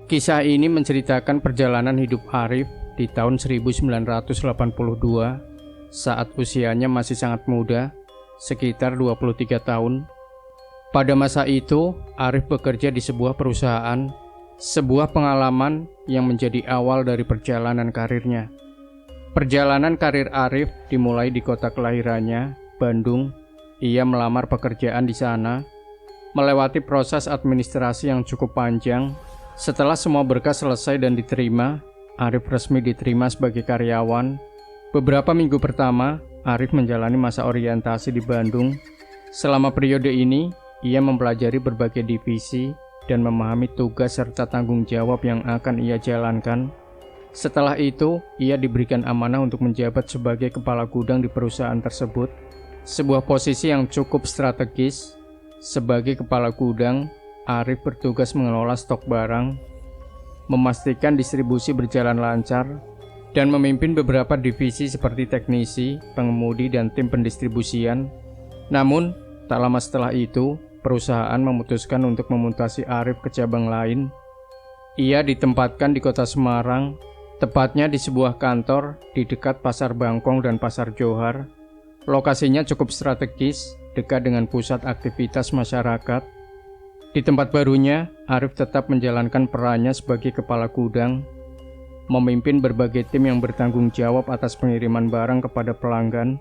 Kisah ini menceritakan perjalanan hidup Arif di tahun 1982 saat usianya masih sangat muda, sekitar 23 tahun. Pada masa itu, Arif bekerja di sebuah perusahaan, sebuah pengalaman yang menjadi awal dari perjalanan karirnya. Perjalanan karir Arif dimulai di kota kelahirannya, Bandung. Ia melamar pekerjaan di sana, melewati proses administrasi yang cukup panjang. Setelah semua berkas selesai dan diterima, Arif resmi diterima sebagai karyawan. Beberapa minggu pertama, Arif menjalani masa orientasi di Bandung. Selama periode ini, ia mempelajari berbagai divisi dan memahami tugas serta tanggung jawab yang akan ia jalankan. Setelah itu, ia diberikan amanah untuk menjabat sebagai kepala gudang di perusahaan tersebut, sebuah posisi yang cukup strategis. Sebagai kepala gudang, Arif bertugas mengelola stok barang, memastikan distribusi berjalan lancar, dan memimpin beberapa divisi seperti teknisi, pengemudi, dan tim pendistribusian. Namun, tak lama setelah itu, perusahaan memutuskan untuk memutasi Arif ke cabang lain. Ia ditempatkan di kota Semarang, tepatnya di sebuah kantor di dekat Pasar Bangkong dan Pasar Johar. Lokasinya cukup strategis, dekat dengan pusat aktivitas masyarakat. Di tempat barunya, Arif tetap menjalankan perannya sebagai kepala gudang, memimpin berbagai tim yang bertanggung jawab atas pengiriman barang kepada pelanggan.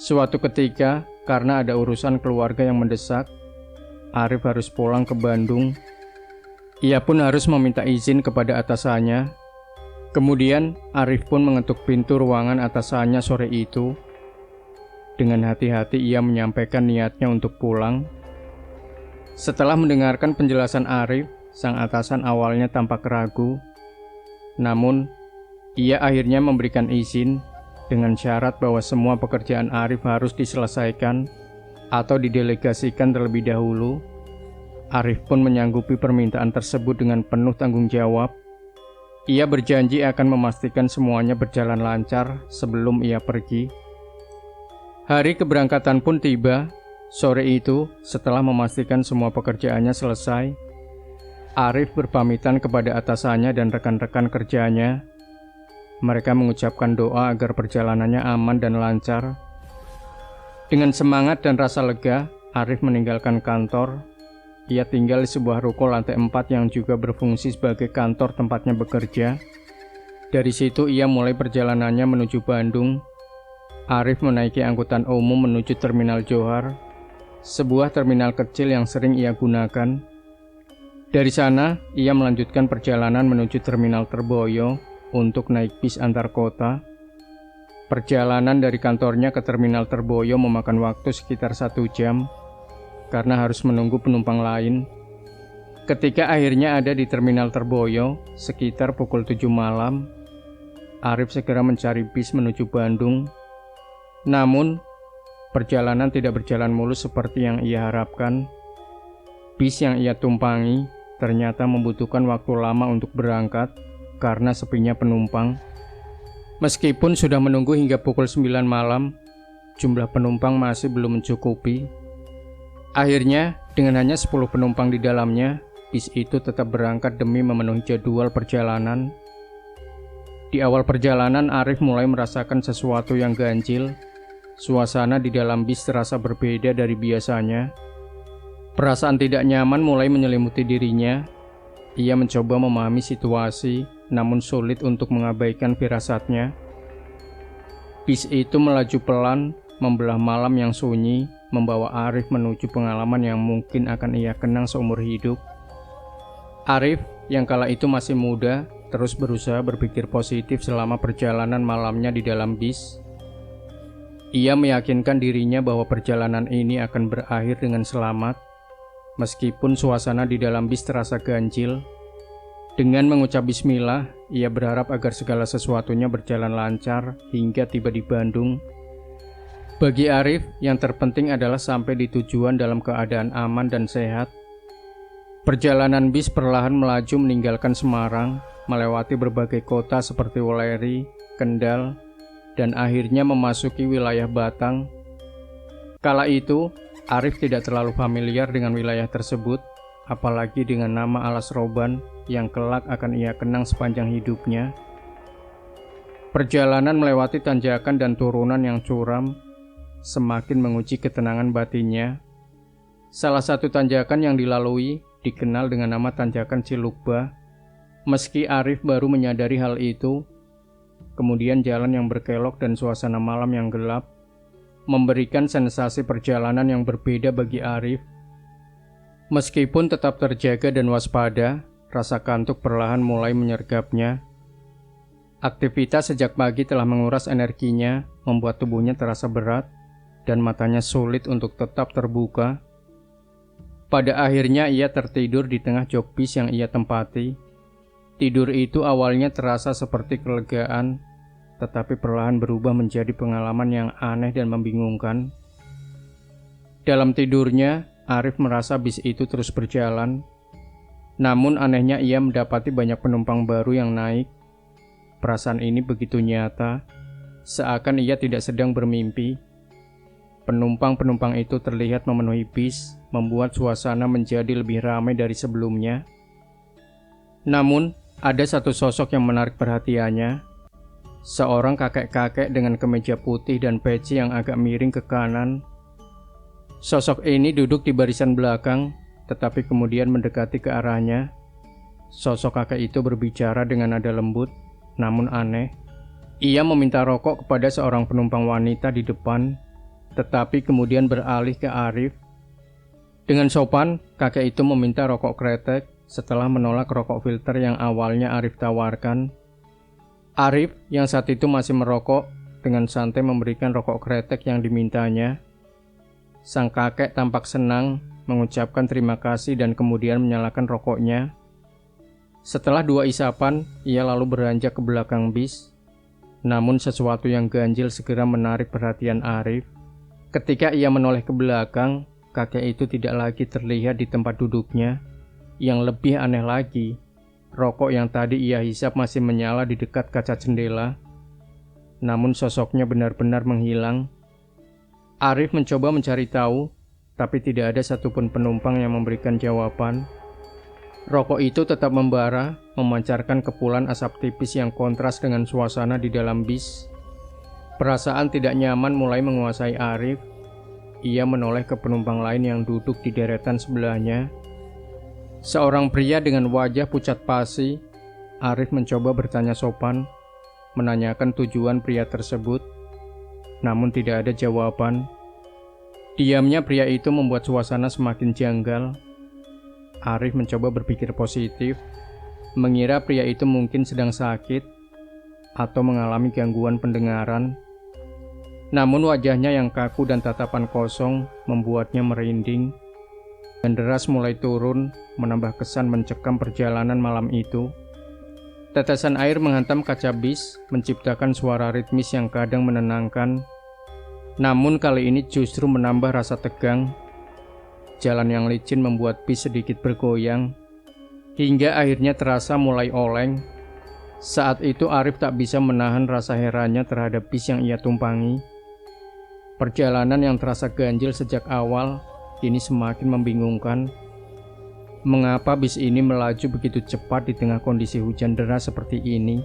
Suatu ketika, karena ada urusan keluarga yang mendesak, Arif harus pulang ke Bandung. Ia pun harus meminta izin kepada atasannya. Kemudian, Arif pun mengetuk pintu ruangan atasannya sore itu. Dengan hati-hati ia menyampaikan niatnya untuk pulang. Setelah mendengarkan penjelasan Arif, sang atasan awalnya tampak ragu. Namun, ia akhirnya memberikan izin dengan syarat bahwa semua pekerjaan Arif harus diselesaikan atau didelegasikan terlebih dahulu. Arif pun menyanggupi permintaan tersebut dengan penuh tanggung jawab. Ia berjanji akan memastikan semuanya berjalan lancar sebelum ia pergi. Hari keberangkatan pun tiba. Sore itu, setelah memastikan semua pekerjaannya selesai, Arif berpamitan kepada atasannya dan rekan-rekan kerjanya. Mereka mengucapkan doa agar perjalanannya aman dan lancar. Dengan semangat dan rasa lega, Arif meninggalkan kantor. Ia tinggal di sebuah ruko lantai 4 yang juga berfungsi sebagai kantor tempatnya bekerja. Dari situ ia mulai perjalanannya menuju Bandung. Arif menaiki angkutan umum menuju Terminal Johar, sebuah terminal kecil yang sering ia gunakan. Dari sana, ia melanjutkan perjalanan menuju Terminal Terboyo untuk naik bis antar kota. Perjalanan dari kantornya ke Terminal Terboyo memakan waktu sekitar 1 jam, karena harus menunggu penumpang lain. Ketika akhirnya ada di Terminal Terboyo, sekitar pukul 7 malam, Arif segera mencari bis menuju Bandung. Namun, perjalanan tidak berjalan mulus seperti yang ia harapkan. Bis yang ia tumpangi ternyata membutuhkan waktu lama untuk berangkat karena sepinya penumpang. Meskipun sudah menunggu hingga pukul 9 malam, jumlah penumpang masih belum mencukupi. Akhirnya, dengan hanya 10 penumpang di dalamnya, bis itu tetap berangkat demi memenuhi jadwal perjalanan. Di awal perjalanan, Arif mulai merasakan sesuatu yang ganjil. Suasana di dalam bis terasa berbeda dari biasanya. Perasaan tidak nyaman mulai menyelimuti dirinya. Ia mencoba memahami situasi, namun sulit untuk mengabaikan firasatnya. Bis itu melaju pelan, membelah malam yang sunyi, membawa Arif menuju pengalaman yang mungkin akan ia kenang seumur hidup. Arif, yang kala itu masih muda, terus berusaha berpikir positif selama perjalanan malamnya di dalam bis. Ia meyakinkan dirinya bahwa perjalanan ini akan berakhir dengan selamat, meskipun suasana di dalam bis terasa ganjil. Dengan mengucap bismillah, ia berharap agar segala sesuatunya berjalan lancar hingga tiba di Bandung. Bagi Arif, yang terpenting adalah sampai di tujuan dalam keadaan aman dan sehat. Perjalanan bis perlahan melaju meninggalkan Semarang, melewati berbagai kota seperti Weleri, Kendal, dan akhirnya memasuki wilayah Batang. Kala itu, Arif tidak terlalu familiar dengan wilayah tersebut. apalagi dengan nama Alas Roban yang kelak akan ia kenang sepanjang hidupnya. Perjalanan melewati tanjakan dan turunan yang curam semakin menguji ketenangan batinnya. Salah satu tanjakan yang dilalui dikenal dengan nama Tanjakan Cilukba. Meski Arif baru menyadari hal itu, kemudian jalan yang berkelok dan suasana malam yang gelap memberikan sensasi perjalanan yang berbeda bagi Arif. Meskipun tetap terjaga dan waspada, rasa kantuk perlahan mulai menyergapnya. Aktivitas sejak pagi telah menguras energinya, membuat tubuhnya terasa berat dan matanya sulit untuk tetap terbuka. Pada akhirnya ia tertidur di tengah jok bis yang ia tempati. Tidur itu awalnya terasa seperti kelegaan, tetapi perlahan berubah menjadi pengalaman yang aneh dan membingungkan. Dalam tidurnya, Arif merasa bis itu terus berjalan. Namun anehnya ia mendapati banyak penumpang baru yang naik. Perasaan ini begitu nyata, seakan ia tidak sedang bermimpi. Penumpang-penumpang itu terlihat memenuhi bis, membuat suasana menjadi lebih ramai dari sebelumnya. Namun, ada satu sosok yang menarik perhatiannya. Seorang kakek-kakek dengan kemeja putih dan peci yang agak miring ke kanan. Sosok ini duduk di barisan belakang, tetapi kemudian mendekati ke arahnya. Sosok kakek itu berbicara dengan nada lembut, namun aneh. Ia meminta rokok kepada seorang penumpang wanita di depan, tetapi kemudian beralih ke Arif. Dengan sopan, kakek itu meminta rokok kretek setelah menolak rokok filter yang awalnya Arif tawarkan. Arif yang saat itu masih merokok dengan santai memberikan rokok kretek yang dimintanya. Sang kakek tampak senang, mengucapkan terima kasih dan kemudian menyalakan rokoknya. Setelah 2 isapan, ia lalu beranjak ke belakang bis. Namun sesuatu yang ganjil segera menarik perhatian Arif. Ketika ia menoleh ke belakang, kakek itu tidak lagi terlihat di tempat duduknya. Yang lebih aneh lagi, rokok yang tadi ia hisap masih menyala di dekat kaca jendela. Namun sosoknya benar-benar menghilang. Arif mencoba mencari tahu, tapi tidak ada satupun penumpang yang memberikan jawaban. Rokok itu tetap membara, memancarkan kepulan asap tipis yang kontras dengan suasana di dalam bis. Perasaan tidak nyaman mulai menguasai Arif. Ia menoleh ke penumpang lain yang duduk di deretan sebelahnya. Seorang pria dengan wajah pucat pasi. Arif mencoba bertanya sopan, menanyakan tujuan pria tersebut, namun tidak ada jawaban. Diamnya pria itu membuat suasana semakin janggal. Arif mencoba berpikir positif, mengira pria itu mungkin sedang sakit atau mengalami gangguan pendengaran. Namun wajahnya yang kaku dan tatapan kosong membuatnya merinding. Dan deras mulai turun, menambah kesan mencekam perjalanan malam itu. Tetesan air menghantam kaca bis, menciptakan suara ritmis yang kadang menenangkan. Namun kali ini justru menambah rasa tegang. Jalan yang licin membuat bis sedikit bergoyang, hingga akhirnya terasa mulai oleng. Saat itu Arif tak bisa menahan rasa herannya terhadap bis yang ia tumpangi. Perjalanan yang terasa ganjil sejak awal kini semakin membingungkan. Mengapa bis ini melaju begitu cepat di tengah kondisi hujan deras seperti ini?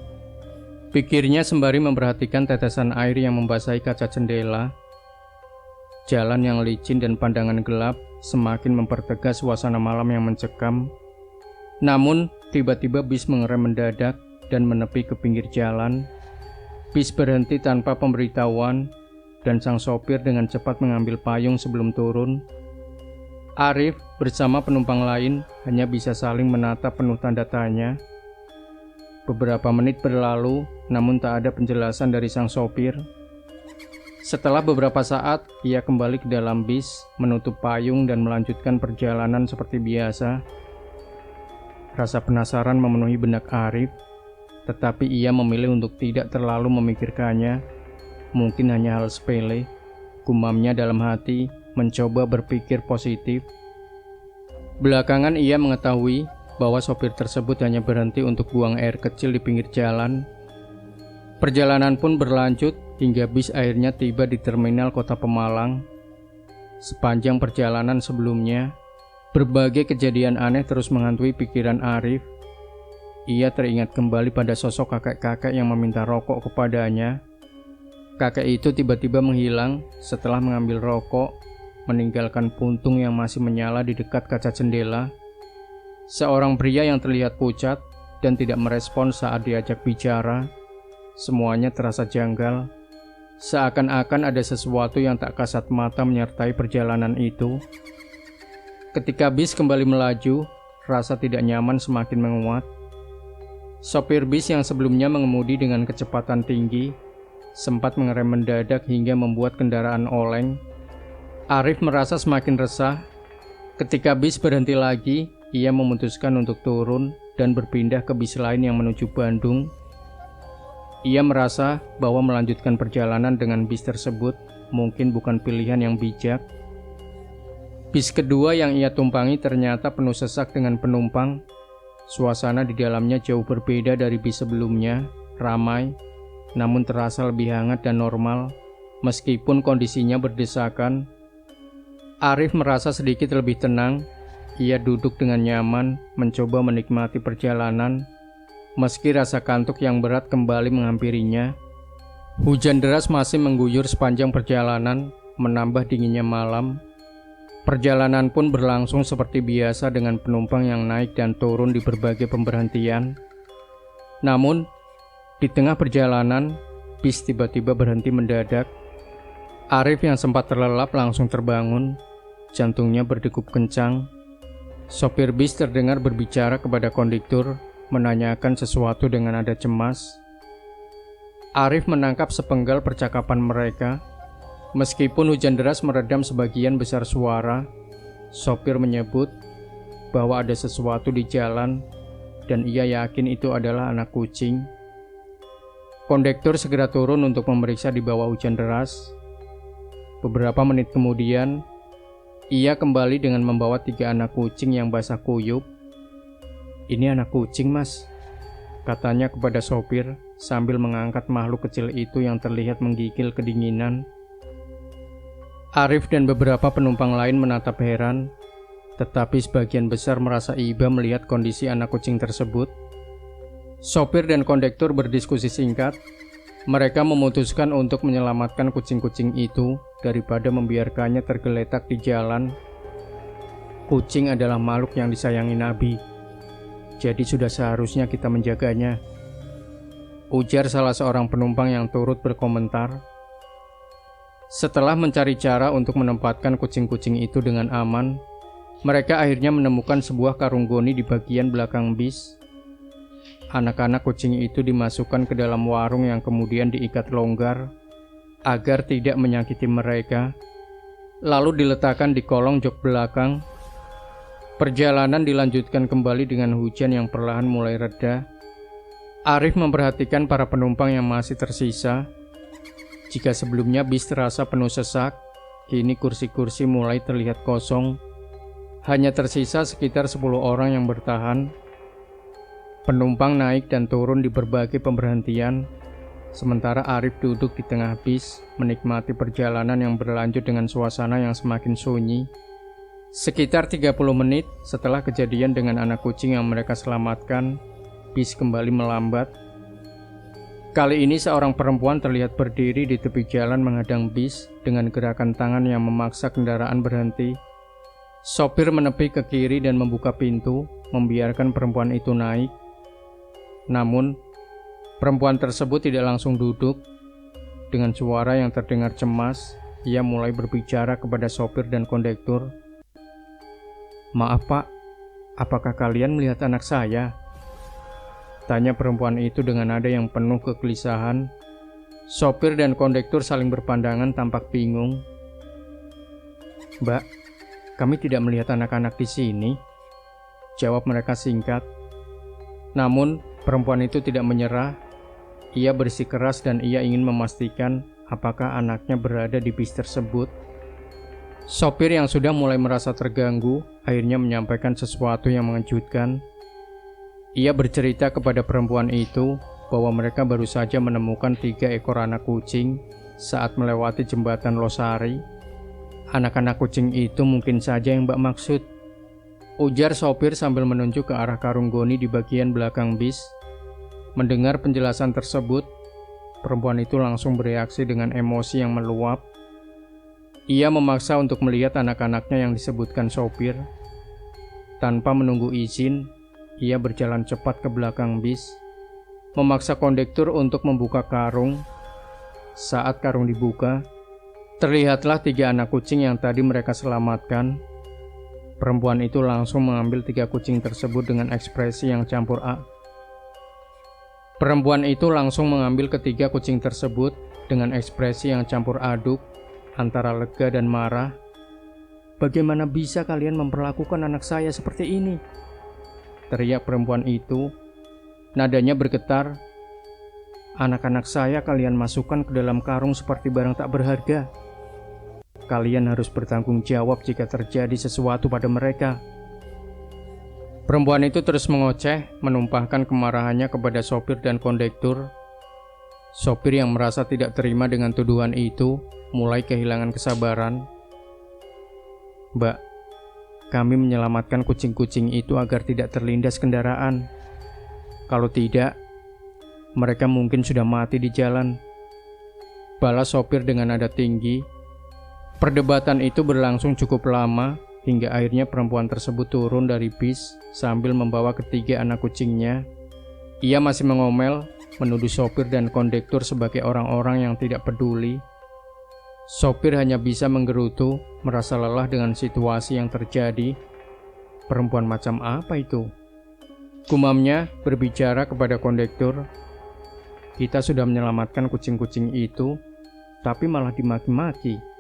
Pikirnya sembari memperhatikan tetesan air yang membasahi kaca jendela. Jalan yang licin dan pandangan gelap semakin mempertegas suasana malam yang mencekam. Namun, tiba-tiba bis mengerem mendadak dan menepi ke pinggir jalan. Bis berhenti tanpa pemberitahuan, dan sang sopir dengan cepat mengambil payung sebelum turun. Arif bersama penumpang lain hanya bisa saling menatap penuh tanda tanya. Beberapa menit berlalu, namun tak ada penjelasan dari sang sopir. Setelah beberapa saat, ia kembali ke dalam bis, menutup payung dan melanjutkan perjalanan seperti biasa. Rasa penasaran memenuhi benak Arif, tetapi ia memilih untuk tidak terlalu memikirkannya. Mungkin hanya hal sepele, gumamnya dalam hati, mencoba berpikir positif. Belakangan ia mengetahui bahwa sopir tersebut hanya berhenti untuk buang air kecil di pinggir jalan. Perjalanan pun berlanjut hingga bis akhirnya tiba di terminal kota Pemalang. Sepanjang perjalanan sebelumnya, Berbagai kejadian aneh terus menghantui pikiran Arif. Ia teringat kembali pada sosok kakek-kakek yang meminta rokok kepadanya. Kakek itu tiba-tiba menghilang setelah mengambil rokok, meninggalkan puntung yang masih menyala di dekat kaca jendela. Seorang pria yang terlihat pucat dan tidak merespon saat diajak bicara. Semuanya terasa janggal. Seakan-akan ada sesuatu yang tak kasat mata menyertai perjalanan itu. Ketika bis kembali melaju, rasa tidak nyaman semakin menguat. Sopir bis yang sebelumnya mengemudi dengan kecepatan tinggi sempat mengerem mendadak hingga membuat kendaraan oleng. Arif merasa semakin resah. Ketika bis berhenti lagi, ia memutuskan untuk turun dan berpindah ke bis lain yang menuju Bandung. Ia merasa bahwa melanjutkan perjalanan dengan bis tersebut mungkin bukan pilihan yang bijak. Bis kedua yang ia tumpangi ternyata penuh sesak dengan penumpang. Suasana di dalamnya jauh berbeda dari bis sebelumnya, ramai, namun terasa lebih hangat dan normal, meskipun kondisinya berdesakan. Arif merasa sedikit lebih tenang. Ia duduk dengan nyaman, mencoba menikmati perjalanan, meski rasa kantuk yang berat kembali menghampirinya. Hujan deras masih mengguyur sepanjang perjalanan, menambah dinginnya malam. Perjalanan pun berlangsung seperti biasa dengan penumpang yang naik dan turun di berbagai pemberhentian. Namun, di tengah perjalanan, bis tiba-tiba berhenti mendadak. Arif yang sempat terlelap langsung terbangun, jantungnya berdegup kencang. Sopir bis terdengar berbicara kepada kondektur, menanyakan sesuatu dengan nada cemas. Arif menangkap sepenggal percakapan mereka. Meskipun hujan deras meredam sebagian besar suara, sopir menyebut bahwa ada sesuatu di jalan dan ia yakin itu adalah anak kucing. Kondektur segera turun untuk memeriksa di bawah hujan deras. Beberapa menit kemudian, ia kembali dengan membawa 3 anak kucing yang basah kuyup. "Ini anak kucing, Mas," katanya kepada sopir sambil mengangkat makhluk kecil itu yang terlihat menggigil kedinginan. Arif dan beberapa penumpang lain menatap heran, tetapi sebagian besar merasa iba melihat kondisi anak kucing tersebut. Sopir dan kondektur berdiskusi singkat. Mereka memutuskan untuk menyelamatkan kucing-kucing itu daripada membiarkannya tergeletak di jalan. Kucing adalah makhluk yang disayangi Nabi, jadi sudah seharusnya kita menjaganya, ujar salah seorang penumpang yang turut berkomentar. Setelah mencari cara untuk menempatkan kucing-kucing itu dengan aman, mereka akhirnya menemukan sebuah karung goni di bagian belakang bis. Anak-anak kucing itu dimasukkan ke dalam warung yang kemudian diikat longgar agar tidak menyakiti mereka, lalu diletakkan di kolong jok belakang. Perjalanan dilanjutkan kembali dengan hujan yang perlahan mulai reda. Arif memperhatikan para penumpang yang masih tersisa. Jika sebelumnya bis terasa penuh sesak, kini kursi-kursi mulai terlihat kosong. Hanya tersisa sekitar 10 orang yang bertahan. Penumpang naik dan turun di berbagai pemberhentian, sementara Arif duduk di tengah bis, menikmati perjalanan yang berlanjut dengan suasana yang semakin sunyi. Sekitar 30 menit setelah kejadian dengan anak kucing yang mereka selamatkan, bis kembali melambat. Kali ini seorang perempuan terlihat berdiri di tepi jalan menghadang bis dengan gerakan tangan yang memaksa kendaraan berhenti. Sopir menepi ke kiri dan membuka pintu, membiarkan perempuan itu naik. Namun, perempuan tersebut tidak langsung duduk. Dengan suara yang terdengar cemas, ia mulai berbicara kepada sopir dan kondektur. "Maaf Pak, apakah kalian melihat anak saya?" tanya perempuan itu dengan nada yang penuh kegelisahan. Sopir dan kondektur saling berpandangan tampak bingung. "Mbak, kami tidak melihat anak-anak di sini," jawab mereka singkat. Namun, perempuan itu tidak menyerah. Ia bersikeras dan ia ingin memastikan apakah anaknya berada di bis tersebut. Sopir yang sudah mulai merasa terganggu akhirnya menyampaikan sesuatu yang mengejutkan. Ia bercerita kepada perempuan itu bahwa mereka baru saja menemukan 3 ekor anak kucing saat melewati jembatan Losari. Anak-anak kucing itu mungkin saja yang Mbak maksud. ujar sopir sambil menunjuk ke arah karung goni di bagian belakang bis. Mendengar penjelasan tersebut, perempuan itu langsung bereaksi dengan emosi yang meluap. Ia memaksa untuk melihat anak-anaknya yang disebutkan sopir. Tanpa menunggu izin, ia berjalan cepat ke belakang bis, memaksa kondektur untuk membuka karung. Saat karung dibuka, terlihatlah 3 anak kucing yang tadi mereka selamatkan. Perempuan itu langsung mengambil 3 kucing tersebut dengan ekspresi yang campur aduk. Perempuan itu langsung mengambil ketiga kucing tersebut dengan ekspresi yang campur aduk antara lega dan marah. "Bagaimana bisa kalian memperlakukan anak saya seperti ini?" teriak perempuan itu. Nadanya bergetar. "Anak-anak saya kalian masukkan ke dalam karung seperti barang tak berharga. Kalian harus bertanggung jawab jika terjadi sesuatu pada mereka." Perempuan itu terus mengoceh, menumpahkan kemarahannya kepada sopir dan kondektur. Sopir yang merasa tidak terima dengan tuduhan itu mulai kehilangan kesabaran. "Mbak, kami menyelamatkan kucing-kucing itu agar tidak terlindas kendaraan. Kalau tidak, mereka mungkin sudah mati di jalan," balas sopir dengan nada tinggi. Perdebatan itu berlangsung cukup lama, hingga akhirnya perempuan tersebut turun dari bis sambil membawa ketiga anak kucingnya. Ia masih mengomel, menuduh sopir dan kondektur sebagai orang-orang yang tidak peduli. Sopir hanya bisa menggerutu, merasa lelah dengan situasi yang terjadi. Perempuan macam apa itu? Gumamnya berbicara kepada kondektur. "Kita sudah menyelamatkan kucing-kucing itu, tapi malah dimaki-maki."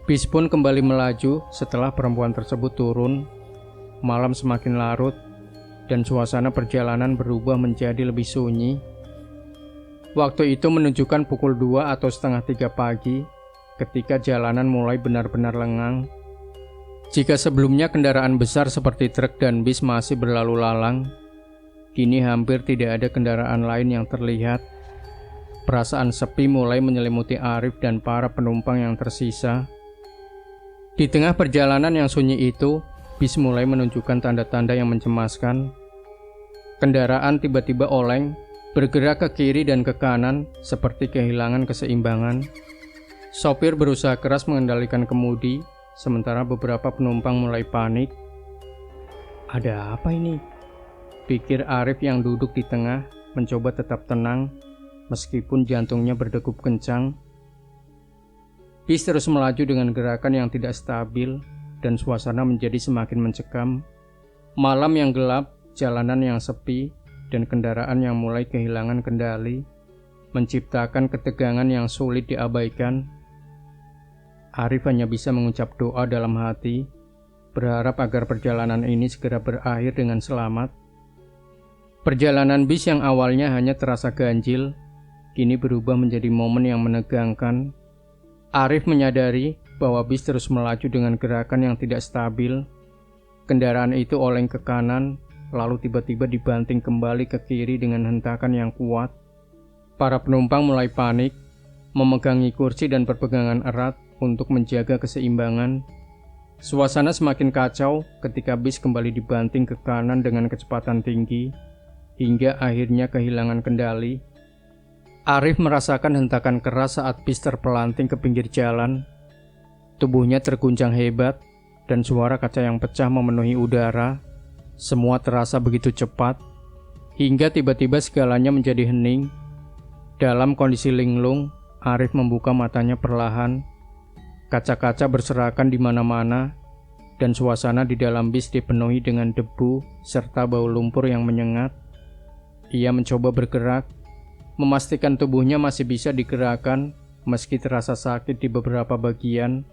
Bis pun kembali melaju setelah perempuan tersebut turun. Malam semakin larut dan suasana perjalanan berubah menjadi lebih sunyi. Waktu itu menunjukkan pukul 2 atau setengah 3 pagi ketika jalanan mulai benar-benar lengang. Jika sebelumnya kendaraan besar seperti truk dan bis masih berlalu lalang, kini hampir tidak ada kendaraan lain yang terlihat. Perasaan sepi mulai menyelimuti Arif dan para penumpang yang tersisa. Di tengah perjalanan yang sunyi itu, bis mulai menunjukkan tanda-tanda yang mencemaskan. Kendaraan tiba-tiba oleng, bergerak ke kiri dan ke kanan seperti kehilangan keseimbangan. Sopir berusaha keras mengendalikan kemudi, sementara beberapa penumpang mulai panik. "Ada apa ini?" pikir Arif yang duduk di tengah, mencoba tetap tenang meskipun jantungnya berdegup kencang. Bis terus melaju dengan gerakan yang tidak stabil dan suasana menjadi semakin mencekam. Malam yang gelap, jalanan yang sepi, dan kendaraan yang mulai kehilangan kendali menciptakan ketegangan yang sulit diabaikan. Arif hanya bisa mengucap doa dalam hati, berharap agar perjalanan ini segera berakhir dengan selamat. Perjalanan bis yang awalnya hanya terasa ganjil, kini berubah menjadi momen yang menegangkan. Arif menyadari bahwa bis terus melaju dengan gerakan yang tidak stabil. Kendaraan itu oleng ke kanan, lalu tiba-tiba dibanting kembali ke kiri dengan hentakan yang kuat. Para penumpang mulai panik, memegangi kursi dan berpegangan erat untuk menjaga keseimbangan. Suasana semakin kacau ketika bis kembali dibanting ke kanan dengan kecepatan tinggi, hingga akhirnya kehilangan kendali. Arif merasakan hentakan keras saat bis terpelanting ke pinggir jalan. Tubuhnya terguncang hebat, dan suara kaca yang pecah memenuhi udara. Semua terasa begitu cepat, hingga tiba-tiba segalanya menjadi hening. Dalam kondisi linglung, Arif membuka matanya perlahan. Kaca-kaca berserakan di mana-mana, dan suasana di dalam bis dipenuhi dengan debu serta bau lumpur yang menyengat. Ia mencoba bergerak, memastikan tubuhnya masih bisa digerakkan meski terasa sakit di beberapa bagian.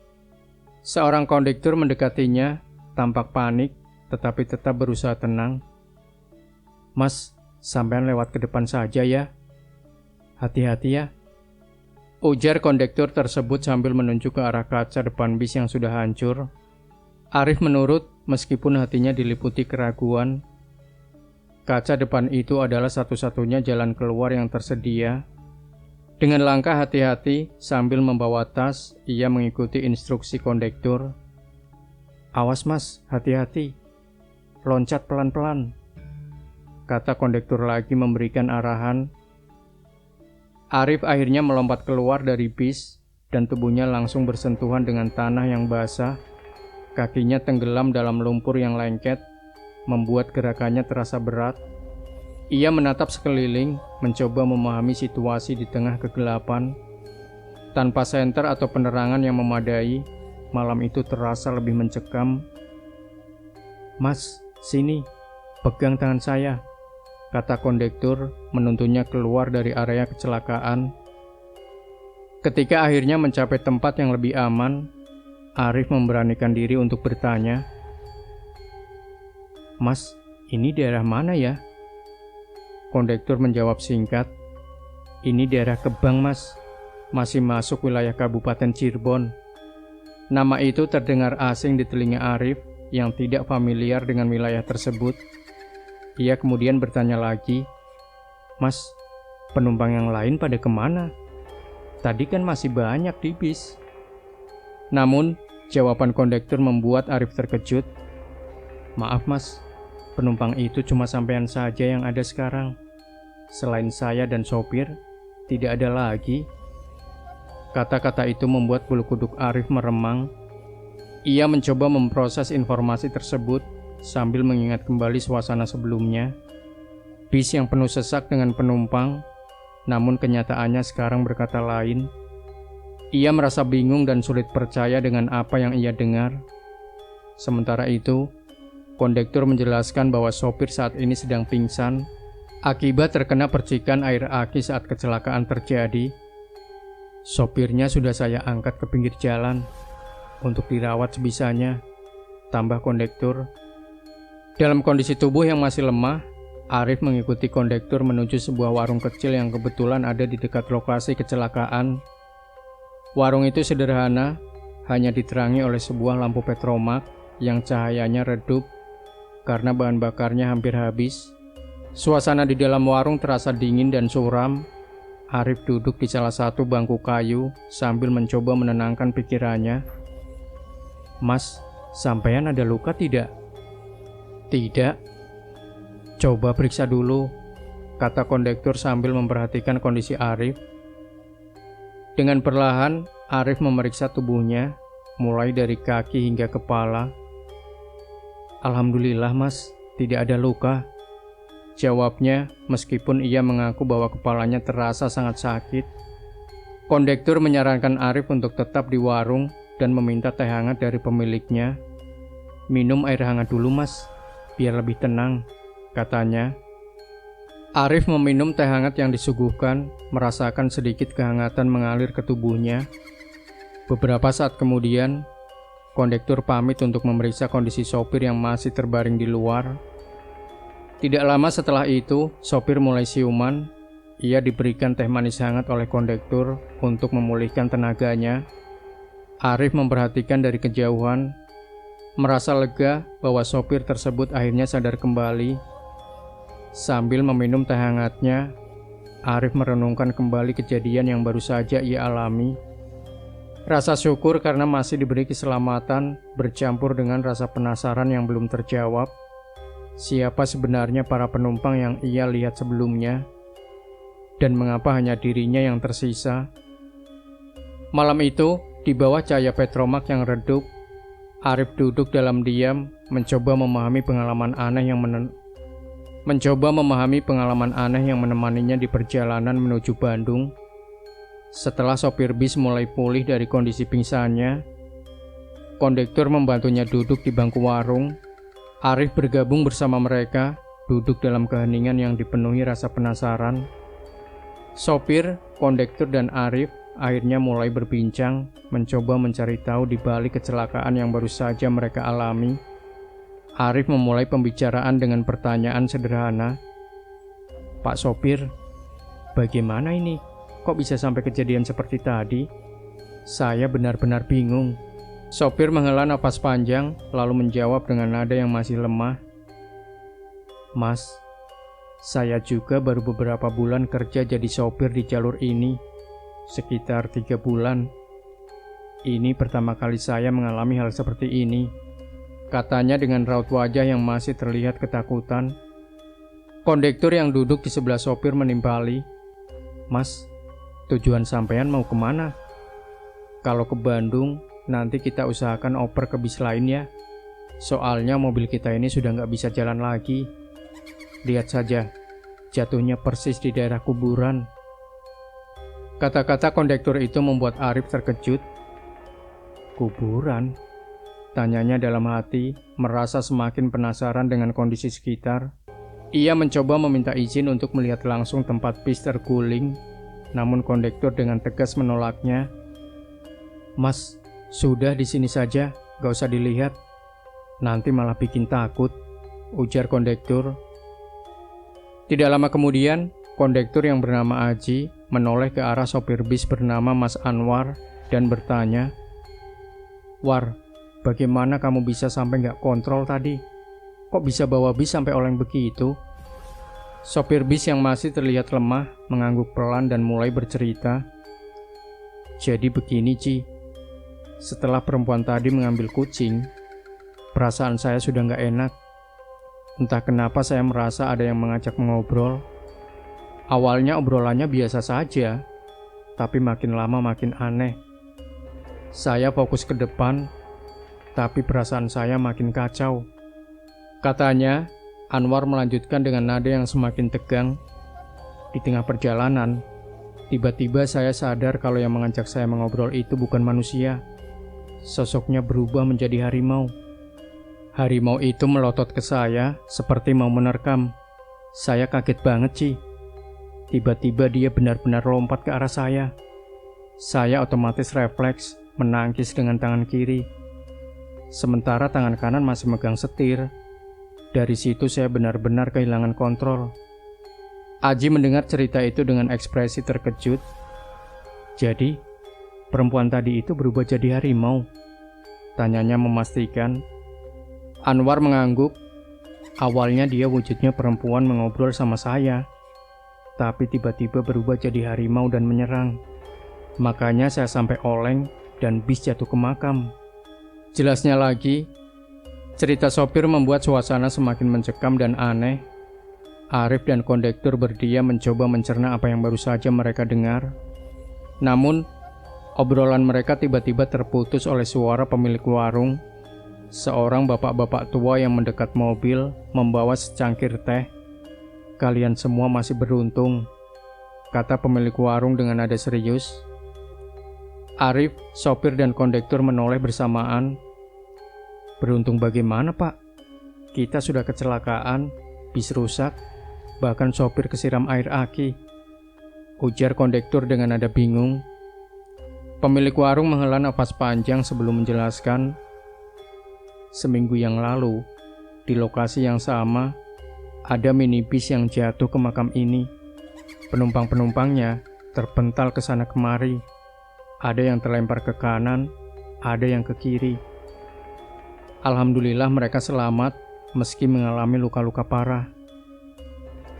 Seorang kondektur mendekatinya, tampak panik tetapi tetap berusaha tenang. "Mas, sampean lewat ke depan saja ya. Hati-hati ya," ujar kondektur tersebut sambil menunjuk ke arah kaca depan bis yang sudah hancur. Arif menurut meskipun hatinya diliputi keraguan. Kaca depan itu adalah satu-satunya jalan keluar yang tersedia. Dengan langkah hati-hati sambil membawa tas, ia mengikuti instruksi kondektur. "Awas mas, hati-hati. Loncat pelan-pelan," kata kondektur lagi memberikan arahan. Arif akhirnya melompat keluar dari bis dan tubuhnya langsung bersentuhan dengan tanah yang basah. Kakinya tenggelam dalam lumpur yang lengket, membuat gerakannya terasa berat. Ia menatap sekeliling, mencoba memahami situasi di tengah kegelapan. Tanpa senter atau penerangan yang memadai, malam itu terasa lebih mencekam. "Mas, sini, pegang tangan saya," kata kondektur menuntunnya keluar dari area kecelakaan. Ketika akhirnya mencapai tempat yang lebih aman, Arif memberanikan diri untuk bertanya, "Mas, ini daerah mana ya?" Kondektur menjawab singkat, "Ini daerah Kebang mas, masih masuk wilayah Kabupaten Cirebon." Nama itu terdengar asing di telinga Arif yang tidak familiar dengan wilayah tersebut. Ia kemudian bertanya lagi, "Mas, penumpang yang lain pada kemana? Tadi kan masih banyak di bis." Namun, jawaban kondektur membuat Arif terkejut. "Maaf mas, penumpang itu cuma sampean saja yang ada sekarang. Selain saya dan sopir, tidak ada lagi." Kata-kata itu membuat bulu kuduk Arif meremang. Ia mencoba memproses informasi tersebut sambil mengingat kembali suasana sebelumnya. Bis yang penuh sesak dengan penumpang, namun kenyataannya sekarang berkata lain. Ia merasa bingung dan sulit percaya dengan apa yang ia dengar. Sementara itu, kondektur menjelaskan bahwa sopir saat ini sedang pingsan akibat terkena percikan air aki saat kecelakaan terjadi. "Sopirnya sudah saya angkat ke pinggir jalan untuk dirawat sebisanya," tambah kondektur. Dalam kondisi tubuh yang masih lemah, Arif mengikuti kondektur menuju sebuah warung kecil yang kebetulan ada di dekat lokasi kecelakaan. Warung itu sederhana, hanya diterangi oleh sebuah lampu petromak yang cahayanya redup karena bahan bakarnya hampir habis. Suasana di dalam warung terasa dingin dan suram. Arif duduk di salah satu bangku kayu sambil mencoba menenangkan pikirannya. "Mas, sampean ada luka tidak?" "Tidak." "Coba periksa dulu," kata kondektur sambil memperhatikan kondisi Arif. Dengan perlahan, Arif memeriksa tubuhnya, mulai dari kaki hingga kepala. "Alhamdulillah mas, tidak ada luka," jawabnya meskipun ia mengaku bahwa kepalanya terasa sangat sakit. Kondektur menyarankan Arif untuk tetap di warung dan meminta teh hangat dari pemiliknya. "Minum air hangat dulu mas, biar lebih tenang," katanya. Arif meminum teh hangat yang disuguhkan, merasakan sedikit kehangatan mengalir ke tubuhnya. Beberapa saat kemudian, kondektur pamit untuk memeriksa kondisi sopir yang masih terbaring di luar. Tidak lama setelah itu, sopir mulai siuman. Ia diberikan teh manis hangat oleh kondektur untuk memulihkan tenaganya. Arif memperhatikan dari kejauhan, merasa lega bahwa sopir tersebut akhirnya sadar kembali. Sambil meminum teh hangatnya, Arif merenungkan kembali kejadian yang baru saja ia alami. Rasa syukur karena masih diberi keselamatan bercampur dengan rasa penasaran yang belum terjawab. Siapa sebenarnya para penumpang yang ia lihat sebelumnya? Dan mengapa hanya dirinya yang tersisa? Malam itu, di bawah cahaya petromak yang redup, Arif duduk dalam diam, mencoba memahami pengalaman aneh yang menemaninya di perjalanan menuju Bandung. Setelah sopir bis mulai pulih dari kondisi pingsannya, kondektur membantunya duduk di bangku warung. Arif bergabung bersama mereka, duduk dalam keheningan yang dipenuhi rasa penasaran. Sopir, kondektur, dan Arif akhirnya mulai berbincang, mencoba mencari tahu di balik kecelakaan yang baru saja mereka alami. Arif memulai pembicaraan dengan pertanyaan sederhana. "Pak sopir, bagaimana ini? Kok bisa sampai kejadian seperti tadi? Saya benar-benar bingung." Sopir menghela napas panjang, lalu menjawab dengan nada yang masih lemah. "Mas, saya juga baru beberapa bulan kerja jadi sopir di jalur ini, sekitar 3 bulan. Ini pertama kali saya mengalami hal seperti ini. katanya dengan raut wajah yang masih terlihat ketakutan. Kondektur yang duduk di sebelah sopir menimpali. "Mas, tujuan sampean mau kemana? Kalau ke Bandung, nanti kita usahakan oper ke bis lain ya. Soalnya mobil kita ini sudah nggak bisa jalan lagi. Lihat saja, jatuhnya persis di daerah kuburan." Kata-kata kondektur itu membuat Arif terkejut. "Kuburan?" tanyanya dalam hati, merasa semakin penasaran dengan kondisi sekitar. Ia mencoba meminta izin untuk melihat langsung tempat bis terguling, namun kondektur dengan tegas menolaknya. "Mas, sudah di sini saja, gak usah dilihat. Nanti malah bikin takut," ujar kondektur. Tidak lama kemudian, kondektur yang bernama Aji menoleh ke arah sopir bis bernama Mas Anwar dan bertanya, "War, bagaimana kamu bisa sampai gak kontrol tadi? Kok bisa bawa bis sampai oleng begitu?" Sopir bis yang masih terlihat lemah mengangguk pelan dan mulai bercerita. "Jadi begini, Ci. Setelah perempuan tadi mengambil kucing, perasaan saya sudah gak enak. Entah kenapa saya merasa ada yang mengajak mengobrol. Awalnya obrolannya biasa saja, tapi makin lama makin aneh. Saya fokus ke depan, tapi perasaan saya makin kacau," katanya. Anwar melanjutkan dengan nada yang semakin tegang. "Di tengah perjalanan, tiba-tiba saya sadar kalau yang mengajak saya mengobrol itu bukan manusia. Sosoknya berubah menjadi harimau. Harimau itu melotot ke saya seperti mau menerkam. Saya kaget banget, Ci. Tiba-tiba dia benar-benar lompat ke arah saya. Saya otomatis refleks menangkis dengan tangan kiri. Sementara tangan kanan masih megang setir. Dari situ saya benar-benar kehilangan kontrol." Aji mendengar cerita itu dengan ekspresi terkejut. "Jadi, perempuan tadi itu berubah jadi harimau?" tanyanya memastikan. Anwar mengangguk. "Awalnya dia wujudnya perempuan mengobrol sama saya, tapi tiba-tiba berubah jadi harimau dan menyerang. Makanya saya sampai oleng dan bis jatuh ke makam." Jelasnya lagi, cerita sopir membuat suasana semakin mencekam dan aneh. Arif dan kondektur berdiam mencoba mencerna apa yang baru saja mereka dengar. Namun, obrolan mereka tiba-tiba terputus oleh suara pemilik warung. Seorang bapak-bapak tua yang mendekat mobil membawa secangkir teh. "Kalian semua masih beruntung," kata pemilik warung dengan nada serius. Arif, sopir dan kondektur menoleh bersamaan. "Beruntung bagaimana, Pak? Kita sudah kecelakaan, bis rusak, bahkan sopir kesiram air aki," ujar kondektur dengan nada bingung. Pemilik warung menghela nafas panjang sebelum menjelaskan. "Seminggu yang lalu, di lokasi yang sama, ada minibus yang jatuh ke makam ini. Penumpang-penumpangnya terpental ke sana kemari. Ada yang terlempar ke kanan, ada yang ke kiri. Alhamdulillah mereka selamat meski mengalami luka-luka parah."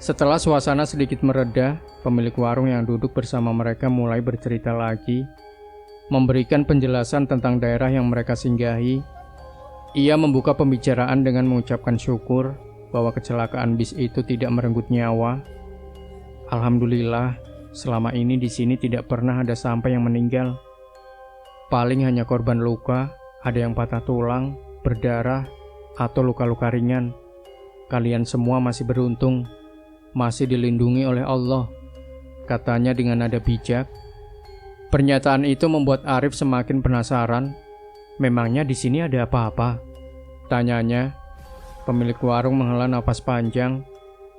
Setelah suasana sedikit mereda, pemilik warung yang duduk bersama mereka mulai bercerita lagi, memberikan penjelasan tentang daerah yang mereka singgahi. Ia membuka pembicaraan dengan mengucapkan syukur bahwa kecelakaan bis itu tidak merenggut nyawa. "Alhamdulillah, selama ini di sini tidak pernah ada sampai yang meninggal. Paling hanya korban luka, ada yang patah tulang, berdarah, atau luka-luka ringan. Kalian semua masih beruntung, masih dilindungi oleh Allah," katanya dengan nada bijak. Pernyataan itu membuat Arif semakin penasaran. "Memangnya di sini ada apa-apa?" tanyanya. Pemilik warung menghela nafas panjang,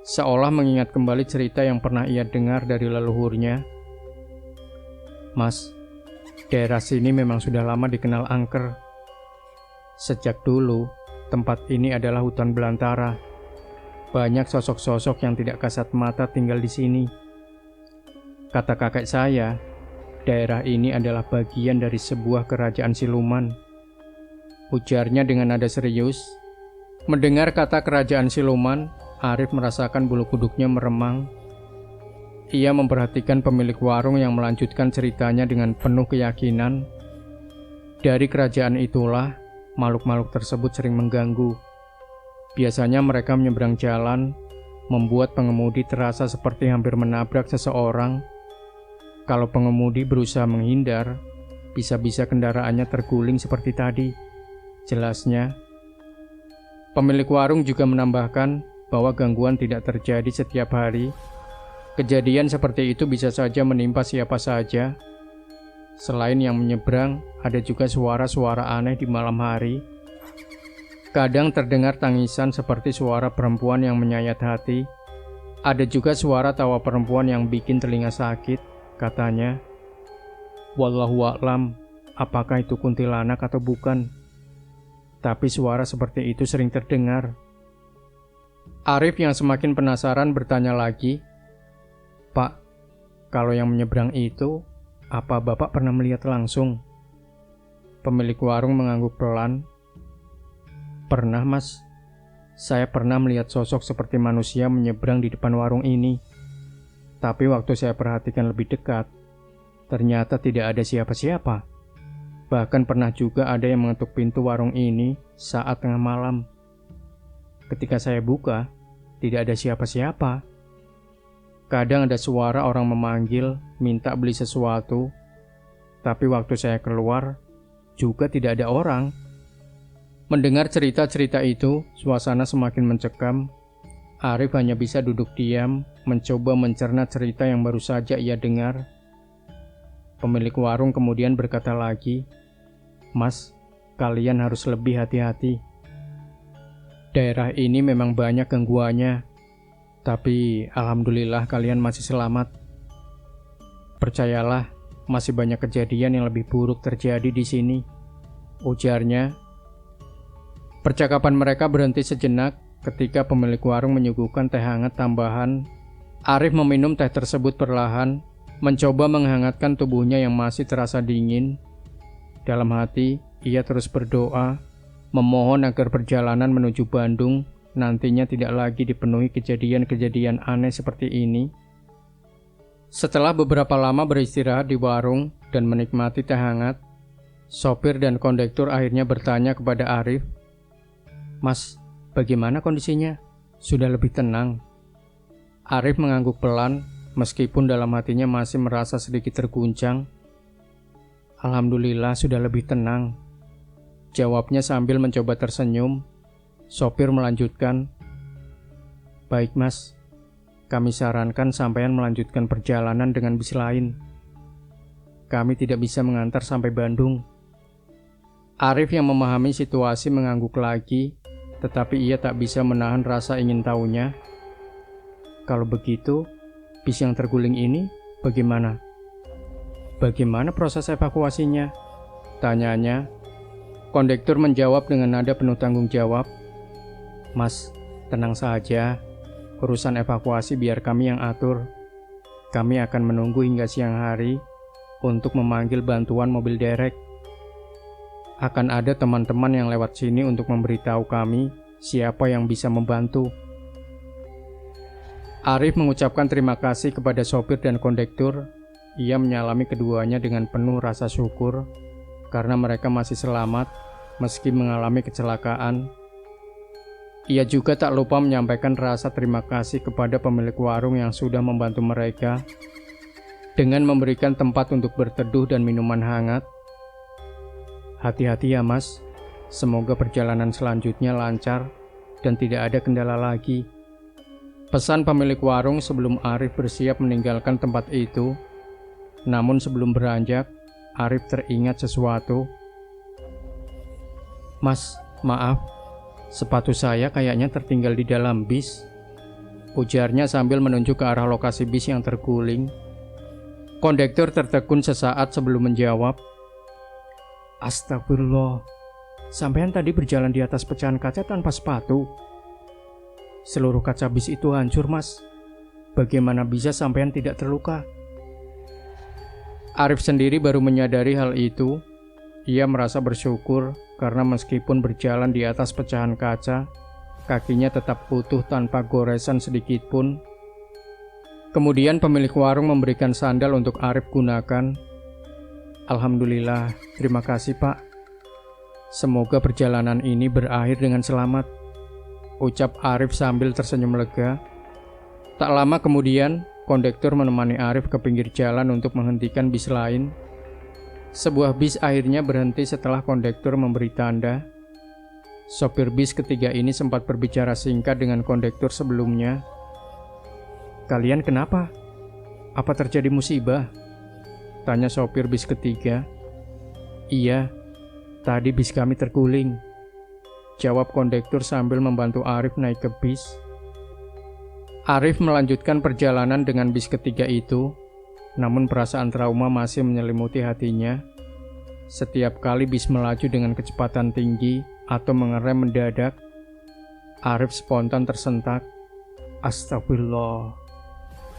seolah mengingat kembali cerita yang pernah ia dengar dari leluhurnya. "Mas, daerah sini memang sudah lama dikenal angker. Sejak dulu, tempat ini adalah hutan belantara. Banyak sosok-sosok yang tidak kasat mata tinggal di sini. Kata kakek saya, daerah ini adalah bagian dari sebuah kerajaan siluman," ujarnya dengan nada serius. Mendengar kata kerajaan siluman, Arif merasakan bulu kuduknya meremang. Ia memperhatikan pemilik warung yang melanjutkan ceritanya dengan penuh keyakinan. Dari kerajaan itulah makhluk-makhluk tersebut sering mengganggu. Biasanya mereka menyeberang jalan, membuat pengemudi terasa seperti hampir menabrak seseorang. Kalau pengemudi berusaha menghindar, bisa-bisa kendaraannya terguling seperti tadi. Jelasnya, pemilik warung juga menambahkan bahwa gangguan tidak terjadi setiap hari. Kejadian seperti itu bisa saja menimpa siapa saja. Selain yang menyeberang, ada juga suara-suara aneh di malam hari. Kadang terdengar tangisan seperti suara perempuan yang menyayat hati. Ada juga suara tawa perempuan yang bikin telinga sakit, katanya. Wallahu a'lam, apakah itu kuntilanak atau bukan? Tapi suara seperti itu sering terdengar. Arif yang semakin penasaran bertanya lagi, Pak, kalau yang menyeberang itu, apa Bapak pernah melihat langsung? Pemilik warung mengangguk pelan. Pernah, Mas. Saya pernah melihat sosok seperti manusia menyeberang di depan warung ini. Tapi waktu saya perhatikan lebih dekat, ternyata tidak ada siapa-siapa. Bahkan pernah juga ada yang mengetuk pintu warung ini saat tengah malam. Ketika saya buka, tidak ada siapa-siapa. Kadang ada suara orang memanggil, minta beli sesuatu. Tapi waktu saya keluar, juga tidak ada orang. Mendengar cerita-cerita itu, suasana semakin mencekam. Arif hanya bisa duduk diam, mencoba mencerna cerita yang baru saja ia dengar. Pemilik warung kemudian berkata lagi, Mas, kalian harus lebih hati-hati. Daerah ini memang banyak gangguannya, tapi alhamdulillah kalian masih selamat. Percayalah, masih banyak kejadian yang lebih buruk terjadi di sini, ujarnya. Percakapan mereka berhenti sejenak ketika pemilik warung menyuguhkan teh hangat tambahan. Arif meminum teh tersebut perlahan, mencoba menghangatkan tubuhnya yang masih terasa dingin. Dalam hati, ia terus berdoa, memohon agar perjalanan menuju Bandung nantinya tidak lagi dipenuhi kejadian-kejadian aneh seperti ini. Setelah beberapa lama beristirahat di warung dan menikmati teh hangat, sopir dan kondektur akhirnya bertanya kepada Arif, Mas, bagaimana kondisinya? Sudah lebih tenang? Arif mengangguk pelan, meskipun dalam hatinya masih merasa sedikit terguncang. Alhamdulillah sudah lebih tenang, jawabnya sambil mencoba tersenyum. Sopir melanjutkan, Baik Mas, kami sarankan sampean melanjutkan perjalanan dengan bis lain. Kami tidak bisa mengantar sampai Bandung. Arif yang memahami situasi mengangguk lagi, tetapi ia tak bisa menahan rasa ingin tahunya. Kalau begitu, bis yang terguling ini bagaimana? Bagaimana proses evakuasinya? Tanyanya. Kondektur menjawab dengan nada penuh tanggung jawab. Mas, tenang saja. Urusan evakuasi biar kami yang atur. Kami akan menunggu hingga siang hari untuk memanggil bantuan mobil derek. Akan ada teman-teman yang lewat sini untuk memberitahu kami siapa yang bisa membantu. Arif mengucapkan terima kasih kepada sopir dan kondektur. Ia menyalami keduanya dengan penuh rasa syukur karena mereka masih selamat meski mengalami kecelakaan. Ia juga tak lupa menyampaikan rasa terima kasih kepada pemilik warung yang sudah membantu mereka dengan memberikan tempat untuk berteduh dan minuman hangat. Hati-hati ya Mas, semoga perjalanan selanjutnya lancar dan tidak ada kendala lagi. Pesan pemilik warung sebelum Arif bersiap meninggalkan tempat itu. Namun sebelum beranjak, Arif teringat sesuatu. Mas, maaf, sepatu saya kayaknya tertinggal di dalam bis, ujarnya sambil menunjuk ke arah lokasi bis yang terguling. Kondektur tertekun sesaat sebelum menjawab, Astagfirullah, sampean tadi berjalan di atas pecahan kaca tanpa sepatu. Seluruh kaca bis itu hancur, Mas. Bagaimana bisa sampean tidak terluka? Arif sendiri baru menyadari hal itu. Ia merasa bersyukur karena meskipun berjalan di atas pecahan kaca, kakinya tetap utuh tanpa goresan sedikit pun. Kemudian pemilik warung memberikan sandal untuk Arif gunakan. Alhamdulillah, terima kasih Pak. Semoga perjalanan ini berakhir dengan selamat, ucap Arif sambil tersenyum lega. Tak lama kemudian, kondektur menemani Arif ke pinggir jalan untuk menghentikan bis lain. Sebuah bis akhirnya berhenti setelah kondektur memberi tanda. Sopir bis ketiga ini sempat berbicara singkat dengan kondektur sebelumnya. "Kalian kenapa? Apa terjadi musibah?" tanya sopir bis ketiga. "Iya, tadi bis kami terguling," jawab kondektur sambil membantu Arif naik ke bis. Arif melanjutkan perjalanan dengan bis ketiga itu, namun perasaan trauma masih menyelimuti hatinya. Setiap kali bis melaju dengan kecepatan tinggi atau mengerem mendadak, Arif spontan tersentak. "Astagfirullah,"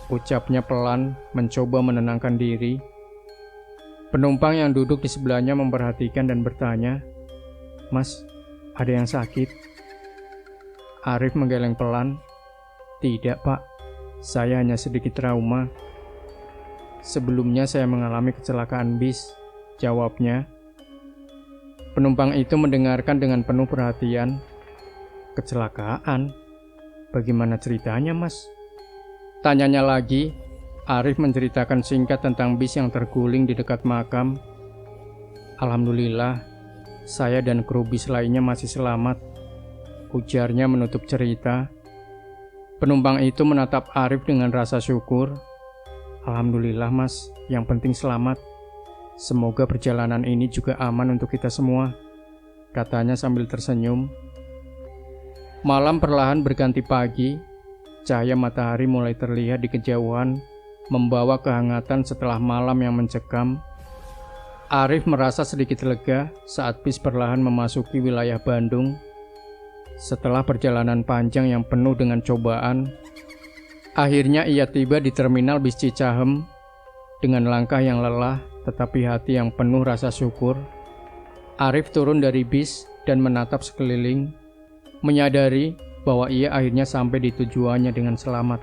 ucapnya pelan, mencoba menenangkan diri. Penumpang yang duduk di sebelahnya memperhatikan dan bertanya, "Mas, ada yang sakit?" Arif menggeleng pelan. "Tidak, Pak. Saya hanya sedikit trauma. Sebelumnya saya mengalami kecelakaan bis," jawabnya. Penumpang itu mendengarkan dengan penuh perhatian. "Kecelakaan? Bagaimana ceritanya, Mas?" tanyanya lagi. Arif menceritakan singkat tentang bis yang terguling di dekat makam. "Alhamdulillah, saya dan kru bis lainnya masih selamat," ujarnya menutup cerita. Penumpang itu menatap Arif dengan rasa syukur. "Alhamdulillah, Mas, yang penting selamat. Semoga perjalanan ini juga aman untuk kita semua," katanya sambil tersenyum. Malam perlahan berganti pagi. Cahaya matahari mulai terlihat di kejauhan, membawa kehangatan setelah malam yang mencekam. Arif merasa sedikit lega saat bis perlahan memasuki wilayah Bandung. Setelah perjalanan panjang yang penuh dengan cobaan, akhirnya ia tiba di terminal bis Cicahem. Dengan langkah yang lelah tetapi hati yang penuh rasa syukur, Arif turun dari bis dan menatap sekeliling, menyadari bahwa ia akhirnya sampai di tujuannya dengan selamat.